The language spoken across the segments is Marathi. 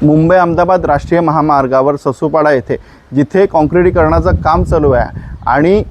मुंबई अहमदाबाद राष्ट्रीय महामार्गावर ससूपाडा येथे जिथे काँक्रिटीकरणाचं काम चालू आहे आणि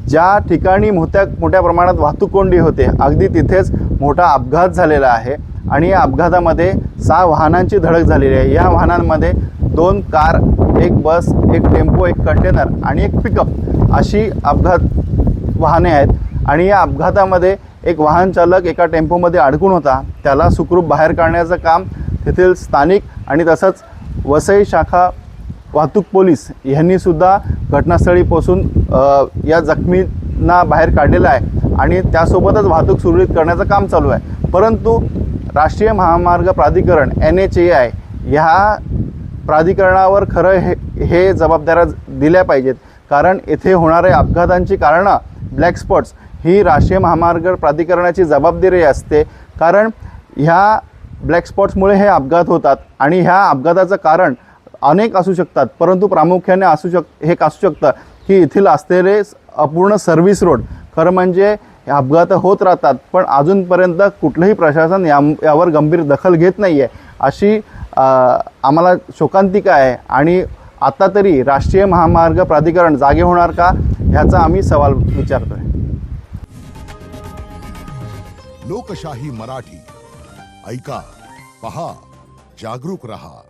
ज्या ठिकाणी मोठ्या प्रमाणात वाहतूक कोंडी होते अगदी तिथेच मोठा अपघात झालेला आहे आणि या अपघातामध्ये 6 वाहनांची धडक झालेली आहे। या वाहनांमध्ये 2 कार, 1 बस, 1 टेम्पो, 1 कंटेनर आणि 1 पिकअप अशी अपघात वाहने आहेत आणि या अपघातामध्ये एक वाहन चालक एका टेम्पोमध्ये अडकून होता। त्याला सुखरूप बाहेर काढण्याचं काम तेथील स्थानिक आणि तसंच वसई शाखा वाहतूक पोलीस यांनी सुद्धा घटनास्थळी पोहोचून या जखमींना बाहेर काढलेलं आहे आणि त्यासोबतच वाहतूक सुरळीत करण्याचं काम चालू आहे। परंतु राष्ट्रीय महामार्ग प्राधिकरण NHAI ह्या प्राधिकरणावर खरं हे जबाबदाऱ्या दिल्या पाहिजेत, कारण येथे होणाऱ्या अपघातांची कारणं ब्लॅक स्पॉट्स ही राष्ट्रीय महामार्ग प्राधिकरणाची जबाबदारी असते, कारण ह्या ब्लॅक स्पॉट्समुळे हे अपघात होतात आणि ह्या अपघाताचं कारण अनेक असू शकतात, परंतु प्रामुख्याने असू शकतं की येथील असलेले अपूर्ण सर्व्हिस रोड। खरं म्हणजे अपघात होत राहतात पण अजूनपर्यंत कुठलंही प्रशासन यावर गंभीर दखल घेत नाही आहे अशी आम्हाला शोकांतिका आहे आणि आता तरी राष्ट्रीय महामार्ग प्राधिकरण जागे होणार का ह्याचा आम्ही सवाल विचारतोय। लोकशाही मराठी ऐका, पहा, जागरूक रहा।